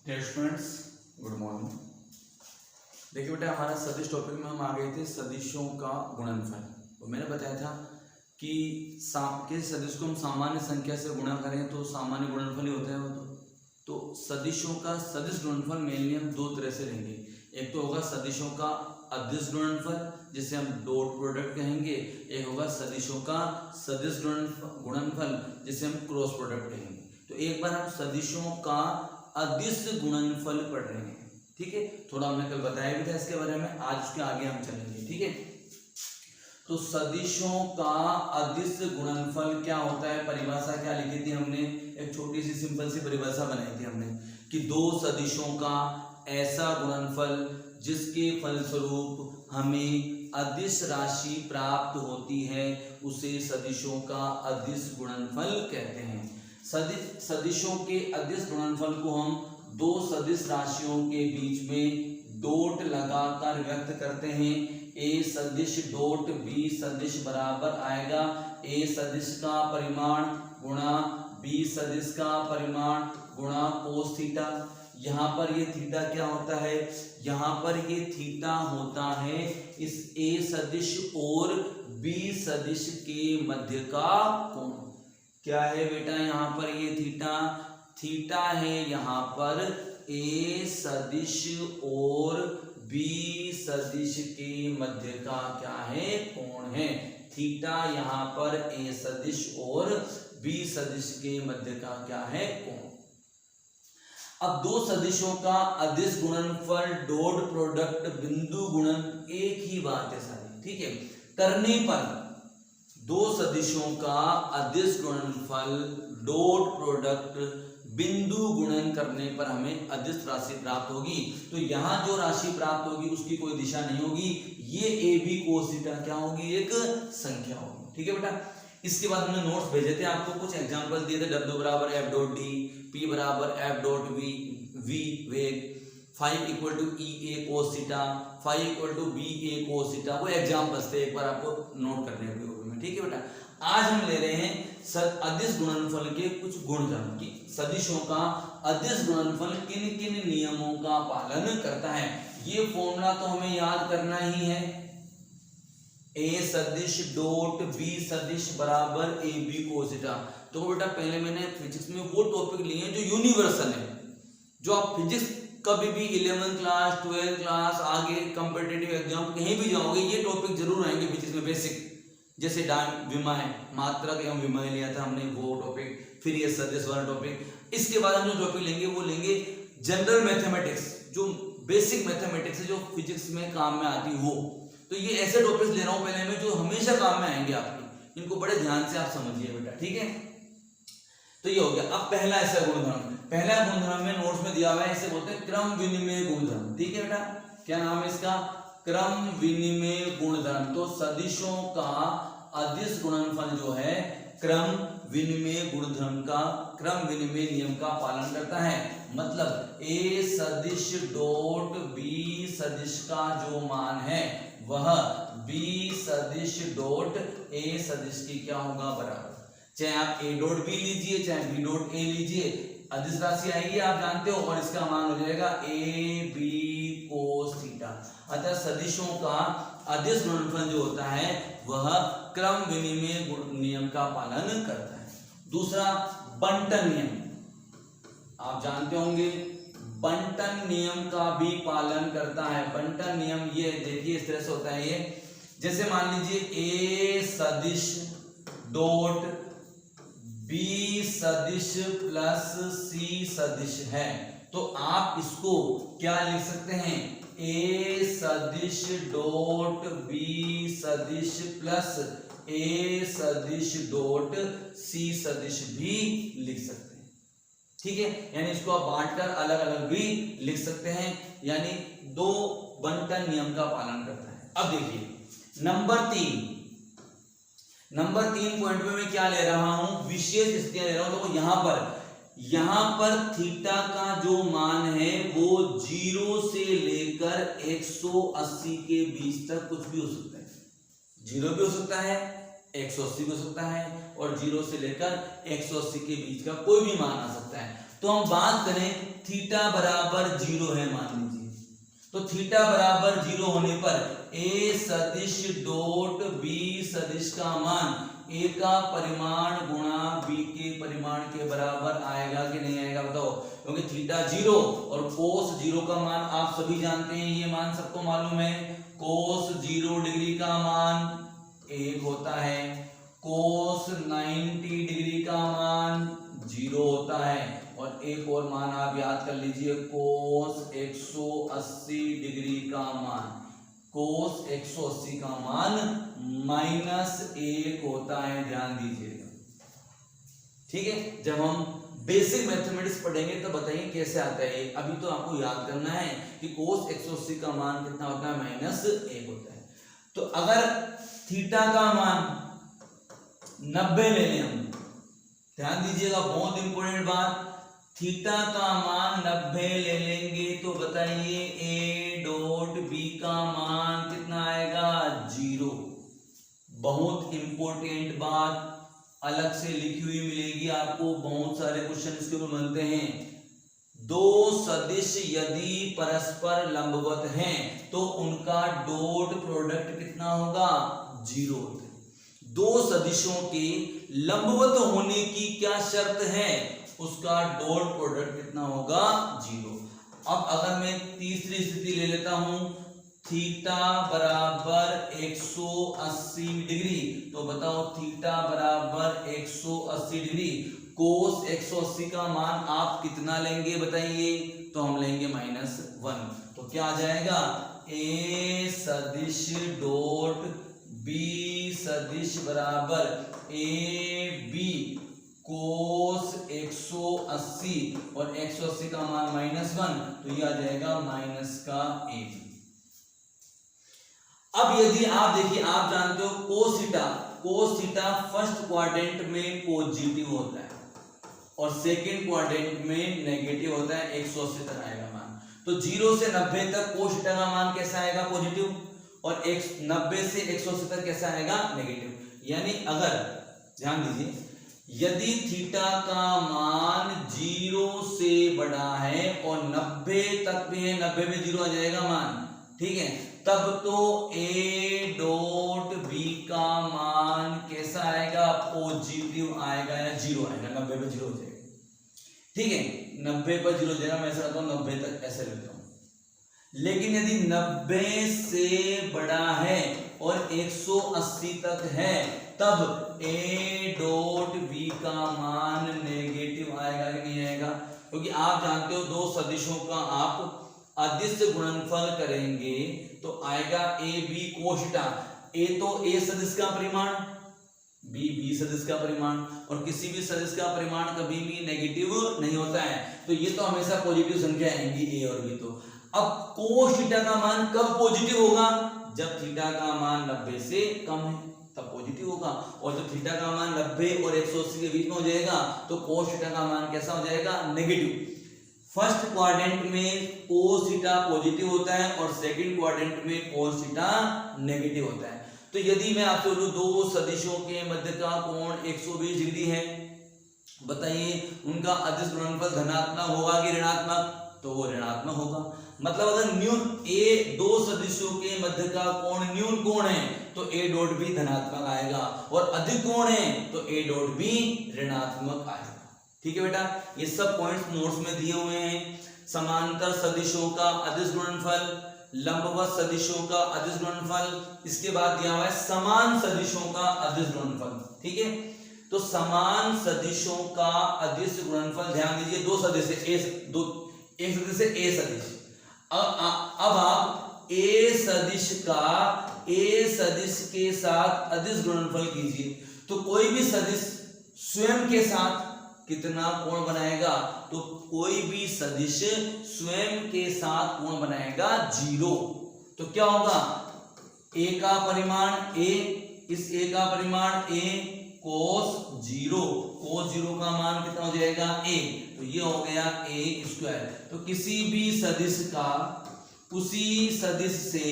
Dear students, good morning. देखिए बेटा, हमारा सदिश टॉपिक में हम आ गए थे सदिशों का गुणनफल। तो मैंने बताया था कि किसी सदिश को हम सामान्य संख्या से गुणा करें तो सामान्य गुणनफल ही होता है वो। तो सदिशों का सदिश गुणनफल मेनली हम दो तरह से लेंगे। एक तो होगा सदिशों का अदिश गुणनफल, जिसे हम डॉट प्रोडक्ट कहेंगे। एक होगा सदिशों का सदिश गुणनफल, जिसे हम क्रॉस प्रोडक्ट कहेंगे। तो एक बार हम सदिशों का अदिश गुणनफल पढ़ रहे हैं, ठीक है। थोड़ा हमने कल बताया भी था इसके बारे में, आज उसके आगे हम चलेंगे, ठीक है। तो सदिशों का अदिश गुणनफल क्या होता है, परिभाषा क्या लिखी थी हमने, एक छोटी सी सिंपल सी परिभाषा बनाई थी हमने कि दो सदिशों का ऐसा गुणनफल जिसके फलस्वरूप हमें अदिश राशि प्राप्त होती है उसे सदिशों का अदिश गुणनफल कहते हैं। सदिशों के अदिश गुणनफल को हम दो सदिश राशियों के बीच में डॉट लगाकर व्यक्त करते हैं। ए सदिश डॉट बी सदिश बराबर आएगा ए सदिश का परिमाण गुणा बी सदिश का परिमाण गुणा कोस थीटा। यहाँ पर ये थीटा क्या होता है, यहाँ पर ये थीटा होता है इस ए सदिश और बी सदिश के मध्य का कोण। क्या है बेटा, यहाँ पर ये थीटा है यहाँ पर ए सदिश और बी सदिश के मध्य का क्या है, कोण है। थीटा यहाँ पर ए सदिश और बी सदिश के मध्य का क्या है, कोण। अब दो सदिशों का अदिश गुणनफल डॉट प्रोडक्ट बिंदु गुणन एक ही बात है सारी, ठीक है। करने पर दो सदिशों का अदिश गुणनफल डॉट प्रोडक्ट बिंदु गुणन करने पर हमें अदिश राशि प्राप्त होगी। तो यहाँ जो राशि प्राप्त होगी उसकी कोई दिशा नहीं होगी, ये ए बी कोस थीटा क्या होगी, एक संख्या होगी, ठीक है बेटा। इसके बाद हमने नोट्स भेजे थे आपको, कुछ एग्जांपल दिए थे। W बराबर एफ डॉट डी, P बराबर एफ डॉट वी वेग, five equal to E A cos theta, five equal to B A cos theta. वो एग्जांपल्स थे, एक बार आपको नोट करने हैं, ठीक है बेटा। आज हम ले रहे हैं अदिश गुणनफल के कुछ गुणधर्म की। सदिशों का अदिश गुणनफल किन किन नियमों का पालन करता है, ये फॉर्मूला तो हमें याद करना ही है। ए सदिश डॉट बी सदिश बराबर ए बी कोस थीटा। तो बेटा पहले मैंने फिजिक्स में वो टॉपिक लिए हैं जो यूनिवर्सल है, जो आप फिजिक्स कभी भी 11th क्लास 12th क्लास आगे कॉम्पिटिटिव एग्जाम कहीं भी जाओगे ये टॉपिक जरूर आएंगे फिजिक्स में। बेसिक जैसे विमाएं, मात्रक एवं विमाएं लिया था हमने वो टॉपिक, फिर ये सदिश वाला टॉपिक। इसके बाद हम जो टॉपिक लेंगे वो लेंगे जनरल मैथमेटिक्स, जो बेसिक मैथमेटिक्स है जो फिजिक्स में काम में आती हो। तो ये ऐसे टॉपिक्स ले रहा हूं पहले में जो हमेशा काम में आएंगे आपके, इनको बड़े ध्यान से आप समझिए बेटा, ठीक है। तो ये हो गया। अब पहला ऐसा गुणधर्म, पहला गुणधर्म में नोट्स में दिया हुआ है, इसे बोलते हैं क्रम विनिमय गुणधर्म, ठीक है बेटा। क्या नाम है इसका, क्रम विनिमय गुणधर्म। तो सदिशों का अदिश गुणनफल जो है क्रम विनिमय गुणधर्म का, क्रम विनिमय नियम का पालन करता है। मतलब ए सदिश डॉट बी सदिश का जो मान है वह बी सदिश डॉट ए सदिश की क्या होगा, बराबर। चाहे आप ए डॉट बी लीजिए चाहे बी डॉट ए लीजिए, अदिश राशि आएगी आप जानते हो, और इसका मान हो जाएगा ए बी कोस थीटा। अतः सदिशों का अदिश गुणनफल जो होता है वह क्रम विनिमय नियम का पालन करता है। दूसरा बंटन नियम, आप जानते होंगे बंटन नियम का भी पालन करता है। बंटन नियम ये देखिए इस तरह से होता है, ये जैसे मान लीजिए ए सदिश डॉट बी सदिश प्लस सी सदिश है, तो आप इसको क्या लिख सकते हैं, ए सदिश डॉट बी सदिश प्लस ए सदिश डॉट सी सदिश भी लिख सकते हैं, ठीक है। यानी इसको आप बांटकर अलग अलग भी लिख सकते हैं, यानी दो बंटन नियम का पालन करता है। अब देखिए नंबर 3 पॉइंट में मैं क्या ले रहा हूं, विशेष स्थितियां ले रहा हूं। तो यहां पर थीटा का जो मान है वो 0 से लेकर 180 के बीच तक कुछ भी हो सकता है। 0 भी हो सकता है, 180 हो सकता है, और 0 से लेकर 180 के बीच का कोई भी मान आ सकता है। तो हम बात करें थीटा बराबर 0 है मान लीजिए, तो थीटा बराबर 0 होने पर ए सदिश डॉट बी सदिश का मान ए का परिमाण गुणा बी के परिमाण के बराबर आएगा कि नहीं आएगा बताओ, क्योंकि थीटा 0 और कोस 0 का मान आप सभी जानते हैं, ये मान सबको मालूम है। कोस 0 डिग्री का मान 1 होता है, कोस 90 डिग्री का मान 0 होता है, और एक और मान आप याद कर लीजिए, कोस 180 डिग्री का मान, कोस 180 का मान -1 होता है, ध्यान दीजिएगा। ठीक है, जब हम बेसिक मैथमेटिक्स पढ़ेंगे तो बताइए कैसे आता है। अभी तो आपको याद करना है कि कोस 180 का मान कितना होता है, -1 होता है। तो अगर थीटा का मान 90 ले लें हम, ध्यान दीजिएगा, बहुत इंपॉर्टेंट बात, थीटा का मान 90 ले लेंगे तो बताइए ए डॉट बी का मान कितना आएगा, 0। बहुत इंपॉर्टेंट बात अलग से लिखी हुई मिलेगी आपको, बहुत सारे क्वेश्चन इसके ऊपर बनते हैं। दो सदिश यदि परस्पर लंबवत हैं तो उनका डॉट प्रोडक्ट कितना होगा, 0 होता है। दो सदिशों के लंबवत होने की क्या शर्त है, उसका डॉट प्रोडक्ट कितना होगा, 0। अब अगर मैं तीसरी स्थिति ले लेता हूं, थीटा बराबर 180 डिग्री, तो बताओ थीटा बराबर 180 डिग्री, कोस 180 का मान आप कितना लेंगे बताइए, तो हम लेंगे -1। तो क्या आ जाएगा, ए सदिश डॉट बी सदिश बराबर ए बी कोस 180 और 180 का मान -1, तो ये आ जाएगा माइनस का ए। अब यदि आप देखिए, आप जानते हो कोस थीटा फर्स्ट क्वाड्रेंट में पॉजिटिव होता है और सेकंड क्वाड्रेंट में नेगेटिव होता है, 180 तक आएगा मान। तो 0 से 90 तक कोस थीटा का मान कैसा आएगा, पॉजिटिव, और 90 से 180 तक कैसा आएगा, नेगेटिव। यानी अगर ध्यान दीजिए, यदि थीटा का मान 0 से बड़ा है और 90 तक भी है, 90 में 0 आ जाएगा मान, ठीक है, तब तो ए डॉट बी का मान कैसा आएगा, पॉजिटिव आएगा या 0 आएगा, 90 पे 0 हो जाएगा। ठीक है, 90 पर 0 हो जाएगा, मैं ऐसा करता हूं 90 तक ऐसे लेता हूं। लेकिन यदि 90 से बड़ा है और 180 तक है, तब ए डॉट बी का मान नेगेटिव आएगा कि नहीं आएगा, क्योंकि आप जानते हो दो सदिशों का आप अदिश गुणनफल करेंगे तो आएगा ए बी कोस थीटा। ए तो ए सदिश का परिमाण, बी बी सदिश का परिमाण, और किसी भी सदिश का परिमाण कभी भी नेगेटिव नहीं होता है, तो ये तो हमेशा पॉजिटिव संख्या आएंगी ए और बी। तो अब कोस थीटा का मान कब पॉजिटिव होगा, जब थीटा का मान 90 से कम है तब पॉजिटिव होगा, और जब थीटा का मान 90 और 180 के बीच में हो जाएगा तो कोस थीटा का मान कैसा हो जाएगा, नेगेटिव। फर्स्ट क्वाड्रेंट में कोस थीटा पॉजिटिव होता है और सेकंड क्वाड्रेंट में कोस थीटा नेगेटिव होता है। तो यदि मैं आपसे बोलूं दो सदिशों के मध्य का कोण 120 डिग्री है, बताइए उनका अदिश गुणनफल धनात्मक होगा कि ऋणात्मक, तो वो ऋणात्मक होगा। मतलब अगर न्यून ए दो सदिशों के मध्य का कोण न्यून कोण है तो ए डॉट भी धनात्मक आएगा, और अधिक कोण है तो ए डॉट भी ऋणात्मक आएगा। ठीक है बेटा, ये सब पॉइंट्स नोट्स में दिए हुए हैं। समांतर सदिशों का अदिश गुणनफल, लंबवत सदिशों का अदिश गुणनफल, इसके बाद दिया हुआ है समान सदिशों का अदिश गुणनफल। ठीक है, तो समान सदिशों का अदिश गुणनफल, ध्यान दीजिए दो सदिश एक सदिश से ए सदिश। अब आप ए सदिश का ए सदिश के साथ अदिश गुणनफल कीजिए, तो कोई भी सदिश स्वयं के साथ कितना कोण बनाएगा, तो कोई भी सदिश स्वयं के साथ कोण बनाएगा 0। तो क्या होगा, ए का परिमाण ए, इस ए का परिमाण ए कोस 0, कोस 0 का मान कितना हो जाएगा ए, तो ये हो गया ए स्क्वायर। तो किसी भी सदिश का उसी सदिश से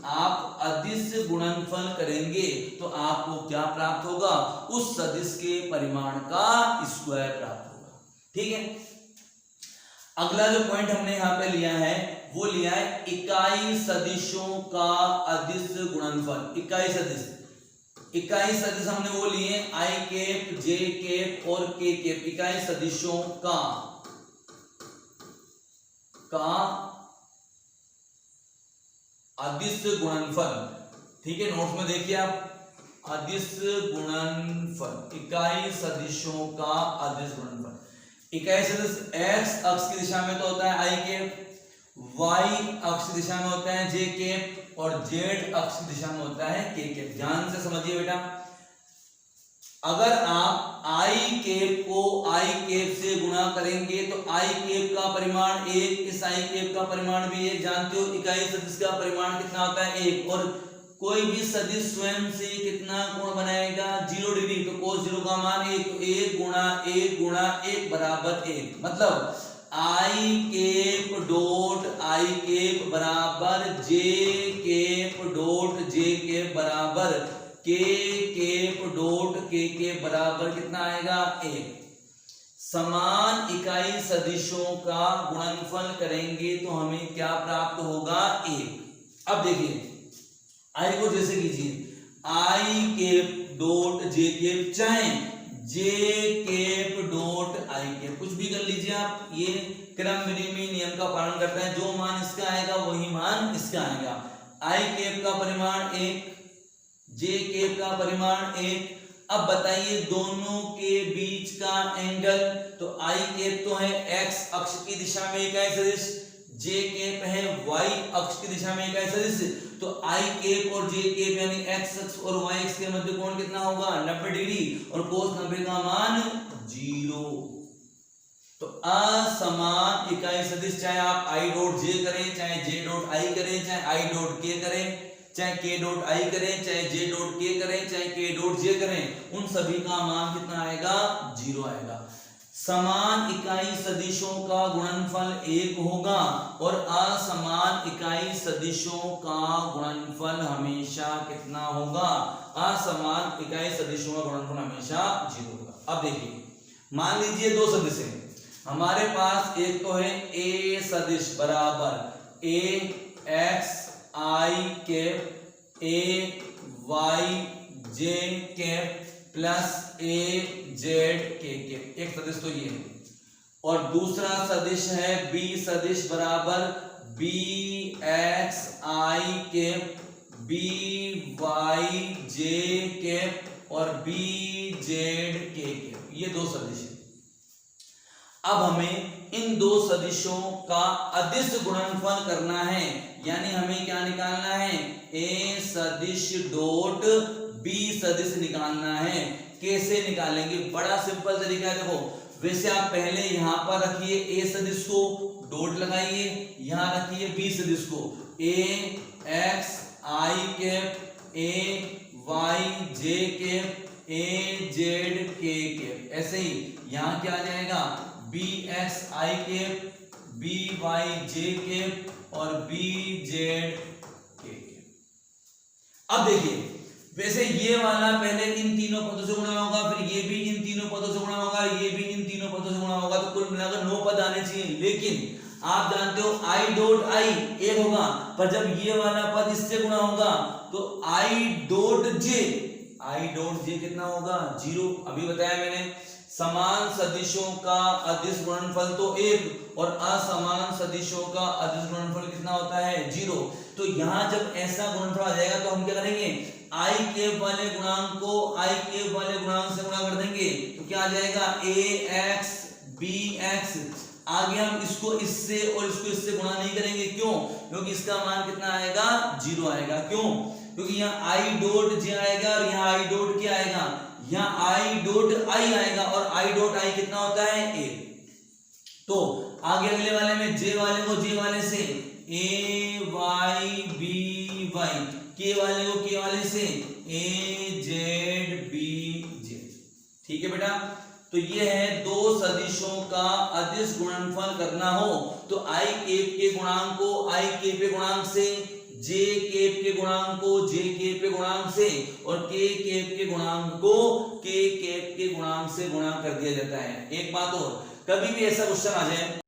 आप अदिश गुणनफल करेंगे तो आपको क्या प्राप्त होगा, उस सदिश के परिमाण का स्क्वायर प्राप्त होगा। ठीक है, अगला जो पॉइंट हमने यहाँ पे लिया है वो लिया है इकाई सदिशों का अदिश गुणनफल। इकाई सदिश हमने वो लिए आई कैप, जे कैप और के कैप, इकाई सदिशों का अदिश गुणनफल। ठीक है, नोट्स में देखिए आप, अदिश गुणनफल, इकाई सदिशों का अदिश गुणनफल। इकाई सदिश एक्स अक्ष की दिशा में तो होता है आई कैप, वाई अक्ष की दिशा में होता है जे कैप और जेड अक्ष की दिशा में होता है के कैप। ध्यान से समझिए बेटा, अगर आप आई कैप को आई कैप से गुणा करेंगे तो आई कैप का परिमाण 1, इस आई कैप का परिमाण भी 1। जानते हो इकाई सदिश का परिमाण कितना होता है 1, और कोई भी सदिश स्वयं से कितना कोण बनाएगा 0 डिग्री, तो cos 0 का मान 1, तो 1 गुणा 1 गुणा 1 बराबर 1। मतलब आई कैप डॉट आई कैप बराबर जे कैप डॉट जे कैप बराबर के कैप डॉट के कैप बराबर कितना आएगा 1। समान इकाई सदिशों का गुणनफल करेंगे तो हमें क्या प्राप्त होगा 1। अब देखिए आई को जैसे कीजिए आई कैप डॉट जे कैप, चाहे जे कैप डॉट आई कैप, कुछ भी कर लीजिए आप, ये क्रम विनिमय नियम का पालन करता है। जो मान इसका आएगा वही मान इसका आएगा। आई कैप का परिमाण 1, जे कैप का परिमाण 1। अब बताइए दोनों के बीच का एंगल, तो आई कैप तो है एक्स अक्ष की दिशा में इकाई सदिश, जे कैप है वाई अक्ष की दिशा में इकाई सदिश। तो आई कैप और जे कैप यानी एक्स अक्ष और वाई अक्ष के मध्य कोण कितना होगा 90 डिग्री, और cos 90 का मान 0। तो असमान इकाई सदिश, चाहे आप आई डॉट जे करें, चाहे जे डॉट आई करें, चाहे आई डॉट के करें, चाहे के डॉट आई करें, चाहे जे डॉट के करें, चाहे के डॉट जे करें, उन सभी का मान कितना आएगा 0 आएगा। समान इकाई सदिशों का गुणनफल 1 होगा और असमान इकाई सदिशों का गुणनफल हमेशा कितना होगा, असमान इकाई सदिशों का गुणनफल हमेशा 0 होगा। अब देखिए मान लीजिए दो सदिश हैं हमारे पास, एक तो है ए सदिश बराबर A X I cap A Y J cap plus A Z K cap, एक सदिश तो ये है। और दूसरा सदिश है बी सदिश बराबर B X I cap B Y J cap और बी जेड के कैप, ये दो सदिश है। अब हमें इन दो सदिशों का अदिश गुणनफल करना है, यानी हमें क्या निकालना है ए सदिश डॉट बी सदिश निकालना है। कैसे निकालेंगे, बड़ा सिंपल तरीका है। देखो वैसे आप पहले यहां पर रखिए ए सदिश को, डॉट लगाइए, यहां रखिए बी सदिश को, A X I cap A Y J cap A Z K cap. ऐसे ही यहां क्या आ जाएगा B X I cap B Y J cap और बी जेड के कैप। अब देखिए वैसे ये वाला पहले इन तीनों पदों से गुणा होगा, फिर ये भी इन तीनों पदों से गुणा होगा, ये भी इन तीनों पदों से गुणा होगा, तो कुल मिलाकर 9 पद आने चाहिए। लेकिन आप जानते हो आई डॉट आई 1 होगा, पर जब ये वाला पद इससे गुणा होगा तो आई डॉट जे कितना होगा 0। अभी बताया मैंने समान सदिशों का अदिश गुणनफल तो 1 और असमान सदिशों का अदिश गुणनफल कितना होता है 0। तो यहां जब ऐसा गुणनफल आ जाएगा तो हम क्या करेंगे, आई कैप वाले गुणांक को आई कैप वाले गुणांक से गुणा कर देंगे, तो क्या आ जाएगा ए एक्स बी एक्स। आगे हम इसको इससे और इसको इससे गुणा नहीं करेंगे, क्यों, क्योंकि इसका मान कितना आएगा 0 आएगा। क्यों, क्योंकि यहाँ आई डॉट जे आएगा और यहाँ आई डॉट क्या आएगा, यहाँ आई डॉट आई आएगा और आई डॉट आई कितना होता है 1। तो आगे अगले वाले में जे वाले को जे वाले से ए वाई बी वाई, के वाले को के वाले से ए जेड बी जेड। ठीक है बेटा, तो ये है दो सदिशों का अदिश गुणनफल करना हो तो आई कैप के गुणांक को आई कैप के गुणांक से, जे कैप के गुणांक को जे कैप के गुणांक से और के कैप के गुणांक को के कैप के गुणांक से गुणा कर दिया जाता है। एक बात और, कभी भी ऐसा क्वेश्चन आ जाए